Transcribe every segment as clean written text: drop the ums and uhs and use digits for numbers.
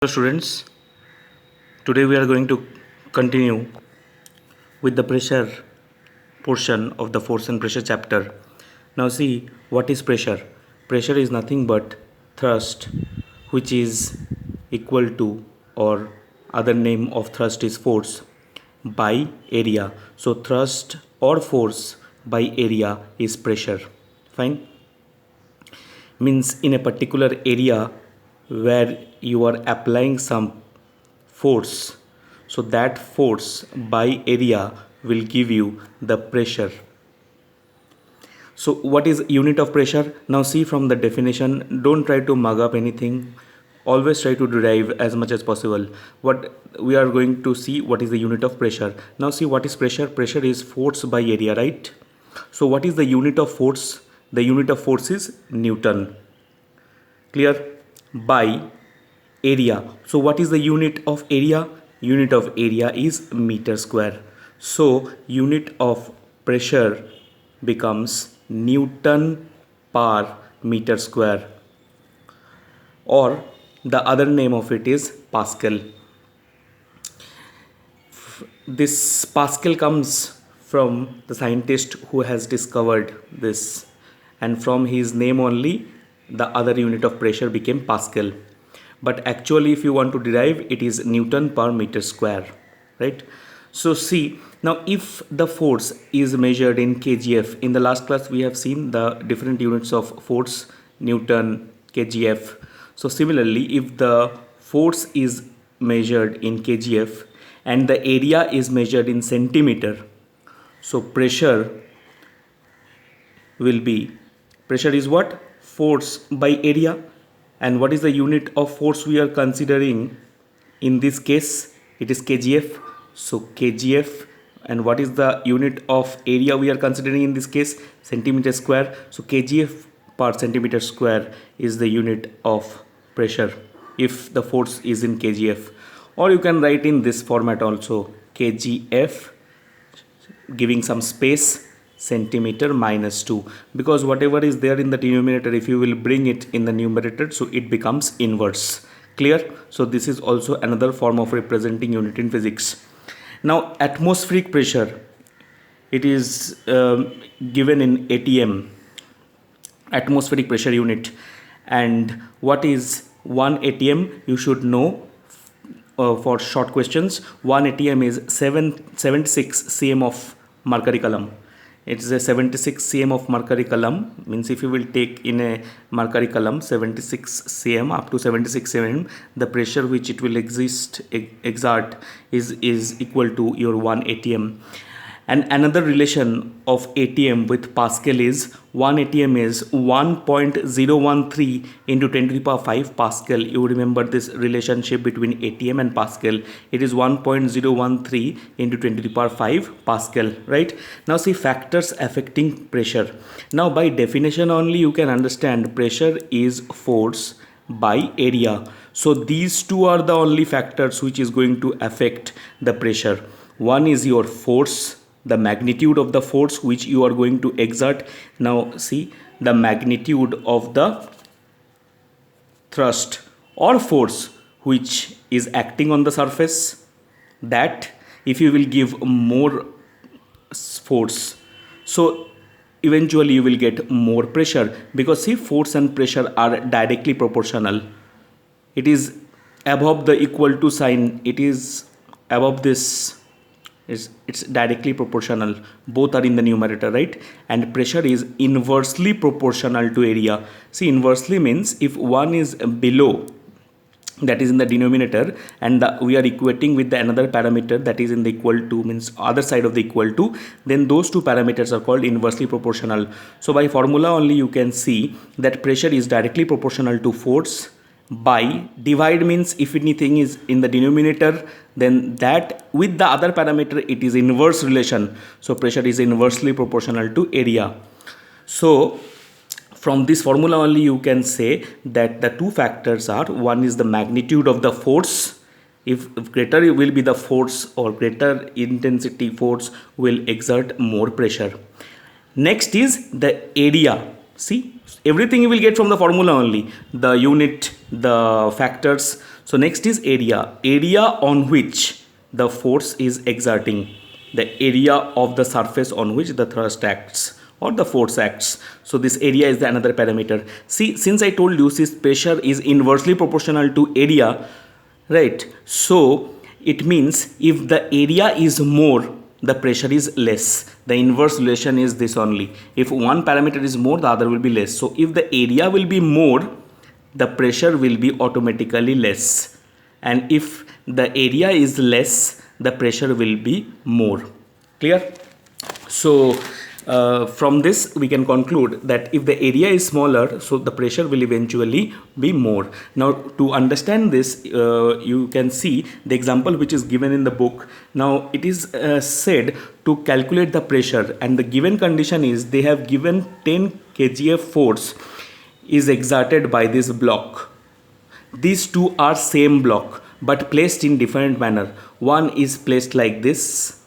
Hello students, today we are going to continue with the pressure portion of the force and pressure chapter. Now see, what is pressure? Pressure is nothing but thrust, which is equal to, or other name of thrust is force, by area. So thrust or force by area is pressure. Fine. Means in a particular area where you are applying some force, so that force by area will give you the pressure. So what is unit of pressure? Now see from the definition, don't try to mug up anything, always try to derive as much as possible. What we are going to see, what is the unit of pressure. Now see, what is pressure? Pressure is force by area, right? So what is the unit of force? The unit of force is Newton. Clear? By area. So what is the unit of area? Unit of area is meter square. So unit of pressure becomes Newton per meter square, or the other name of it is Pascal. This Pascal comes from the scientist who has discovered this, and from his name only the other unit of pressure became Pascal. But actually if you want to derive, it is Newton per meter square, right? So see, now if the force is measured in kgf, in the last class we have seen the different units of force, Newton, kgf. So similarly, if the force is measured in kgf and the area is measured in centimeter, so pressure will be, pressure is what? Force by area. And what is the unit of force we are considering in this case? It is kgf. So kgf. And what is the unit of area we are considering in this case? Centimeter square. So kgf per centimeter square is the unit of pressure if the force is in kgf. Or you can write in this format also, kgf, giving some space, centimeter minus 2, because whatever is there in the denominator, if you will bring it in the numerator, so it becomes inverse. Clear? So this is also another form of representing unit in physics. Now atmospheric pressure, it is given in ATM, atmospheric pressure unit. And what is 1 ATM? You should know for short questions. 1 ATM is 76 cm of mercury column. It is a 76 cm of mercury column, means if you will take in a mercury column 76 cm up to 76 cm, the pressure which it will exert is equal to your 1 ATM. And another relation of ATM with Pascal is 1 ATM is 1.013 into 10 to the power 5 Pascal. You remember this relationship between ATM and Pascal. It is 1.013 into 10 to the power 5 Pascal, right? Now see factors affecting pressure. Now by definition only you can understand pressure is force by area. So these two are the only factors which is going to affect the pressure. One is your force, the magnitude of the force which you are going to exert. Now see, the magnitude of the thrust or force which is acting on the surface, that if you will give more force, so eventually you will get more pressure, because see, force and pressure are directly proportional. It is above the equal to sign, it is above this, it's directly proportional, both are in the numerator, right? And pressure is inversely proportional to area. See, inversely means if one is below, that is in the denominator, and we are equating with the another parameter that is in the equal to, means other side of the equal to, then those two parameters are called inversely proportional. So by formula only you can see that pressure is directly proportional to force. By divide means if anything is in the denominator, then that with the other parameter it is inverse relation. So pressure is inversely proportional to area. So from this formula only you can say that the two factors are, one is the magnitude of the force. If greater will be the force or greater intensity force will exert more pressure. Next is the area. See, everything you will get from the formula only, the unit, the factors. So next is area on which the force is exerting, the area of the surface on which the thrust acts or the force acts. So this area is the another parameter. See, since I told you this pressure is inversely proportional to area, right? So it means if the area is more, the pressure is less. The inverse relation is this only. If one parameter is more, the other will be less. So if the area will be more, the pressure will be automatically less, and if the area is less, the pressure will be more. Clear? So from this we can conclude that if the area is smaller, so the pressure will eventually be more. Now to understand this, you can see the example which is given in the book. Now it is said to calculate the pressure, and the given condition is they have given 10 kgf force is exerted by this block. These two are same block but placed in different manner. One is placed like this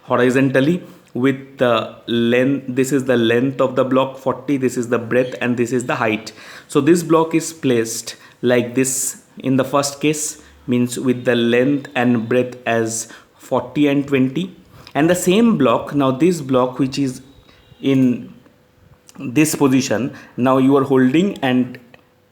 horizontally with the length, this is the length of the block 40, this is the breadth, and this is the height. So this block is placed like this in the first case, means with the length and breadth as 40 and 20, and the same block, now this block which is in this position, now you are holding and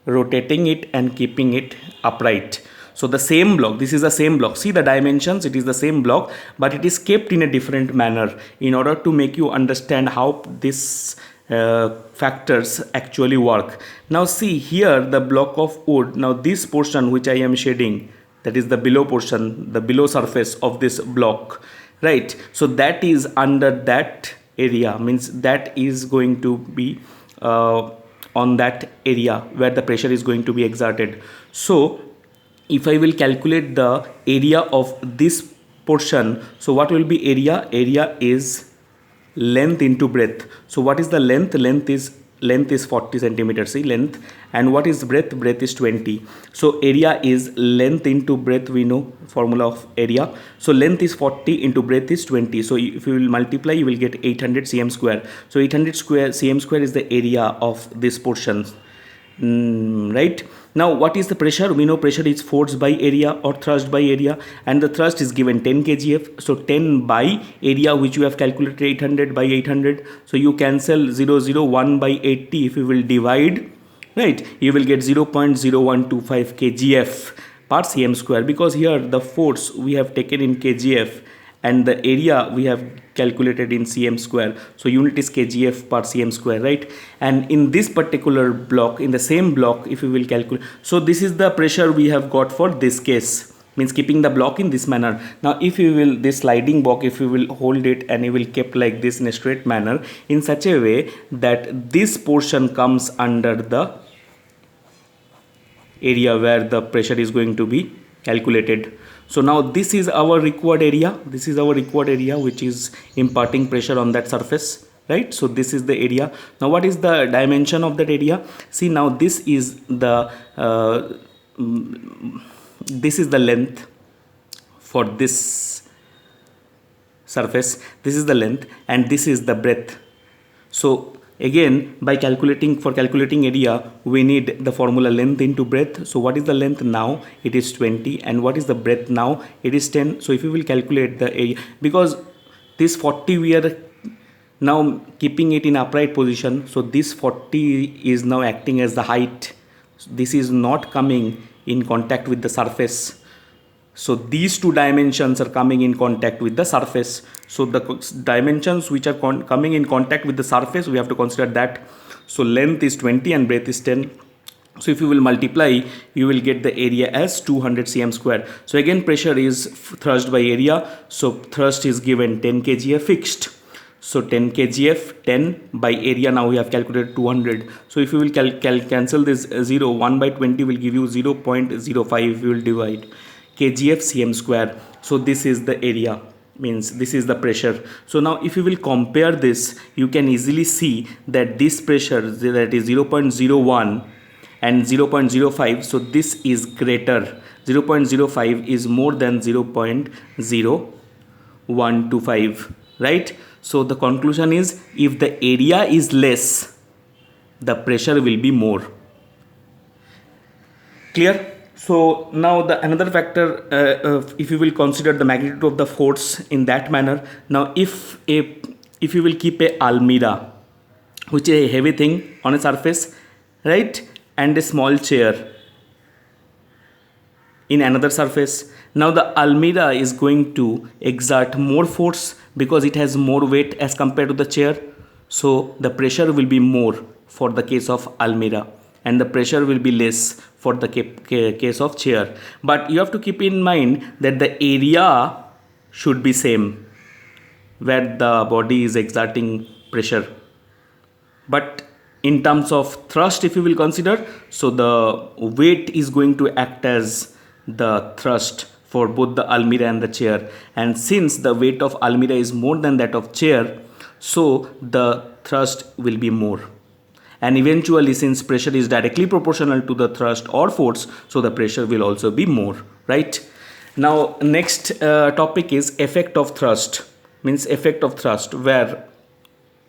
rotating it and keeping it upright. So the same block, this is the same block, see the dimensions, it is the same block, but it is kept in a different manner in order to make you understand how this factors actually work. Now see here the block of wood, now this portion which I am shading, that is the below portion, the below surface of this block, right? So that is under that area, means that is going to be on that area where the pressure is going to be exerted. So if I will calculate the area of this portion, so what will be area? Area is length into breadth. So what is the length? Length is 40 centimeters, see length, and what is breadth? Breadth is 20. So area is length into breadth, we know formula of area. So length is 40 into breadth is 20. So if you will multiply, you will get 800 cm square. So 800 cm square is the area of this portion. Right? Now what is the pressure? We know pressure is force by area or thrust by area, and the thrust is given 10 kgf. So 10 by area, which you have calculated 800 by 800. So you cancel 001 by 80. If you will divide, right, you will get 0.0125 kgf per cm square, because here the force we have taken in kgf and the area we have calculated in cm square. So unit is kgf per cm square, right? And in this particular block, in the same block, if you will calculate, so this is the pressure we have got for this case, means keeping the block in this manner. Now if you will, this sliding block, if you will hold it and you will keep like this in a straight manner in such a way that this portion comes under the area where the pressure is going to be calculated. So now this is our required area, this is our required area which is imparting pressure on that surface, right? So this is the area. Now what is the dimension of that area? See, now this is the length for this surface, this is the length, and this is the breadth. So again, by calculating area, we need the formula length into breadth. So what is the length now? It is 20, and what is the breadth now? It is 10. So if you will calculate the area, because this 40 we are now keeping it in upright position, so this 40 is now acting as the height. This is not coming in contact with the surface. So these two dimensions are coming in contact with the surface. So the dimensions which are coming in contact with the surface, we have to consider that. So length is 20 and breadth is 10. So if you will multiply, you will get the area as 200 cm square. So again, pressure is thrust by area. So thrust is given 10 kgf fixed. So 10 kgf, 10 by area, now we have calculated 200. So if you will cancel this 0, 1 by 20 will give you 0.05 if you will divide. Kgf cm square. So this is the area, means this is the pressure. So now if you will compare this, you can easily see that this pressure, that is 0.01 and 0.05, so this is greater. 0.05 is more than 0.0125, right? So the conclusion is, if the area is less, the pressure will be more. Clear? So now the another factor, if you will consider the magnitude of the force in that manner. Now if you will keep a almirah, which is a heavy thing on a surface, right, and a small chair in another surface, now the almirah is going to exert more force because it has more weight as compared to the chair. So the pressure will be more for the case of almirah, and the pressure will be less for the case of chair. But you have to keep in mind that the area should be same where the body is exerting pressure. But in terms of thrust, if you will consider, so the weight is going to act as the thrust for both the almirah and the chair. And since the weight of almirah is more than that of chair, so the thrust will be more. And eventually, since pressure is directly proportional to the thrust or force, so the pressure will also be more, right? Now next topic is effect of thrust, means effect of thrust, where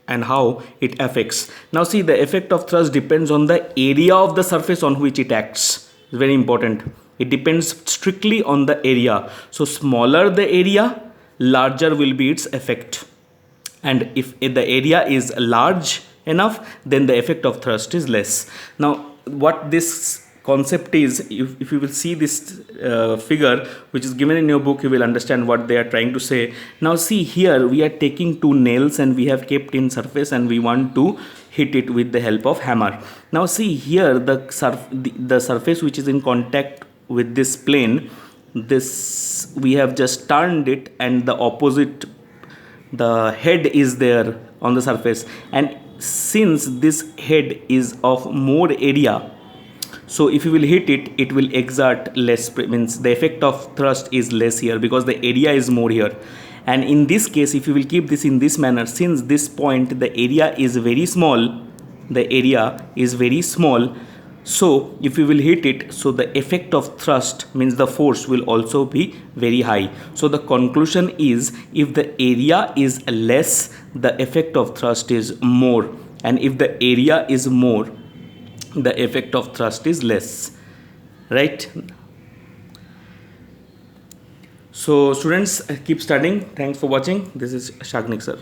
and how it affects. Now see, the effect of thrust depends on the area of the surface on which it acts. It's very important. It depends strictly on the area. So smaller the area, larger will be its effect. And if the area is large enough, then the effect of thrust is less. Now what this concept is, if you will see this figure which is given in your book, you will understand what they are trying to say. Now see, here we are taking two nails and we have kept in surface and we want to hit it with the help of hammer. Now see, here the surface which is in contact with this plane, this we have just turned it, and the opposite, the head is there on the surface. And since this head is of more area, so if you will hit it, it will exert less, means the effect of thrust is less here because the area is more here. And in this case, if you will keep this in this manner, since this point the area is very small, so if you will hit it, so the effect of thrust, means the force, will also be very high. So the conclusion is, if the area is less, the effect of thrust is more, and if the area is more, the effect of thrust is less, right? So students, keep studying. Thanks for watching. This is Shagnik sir.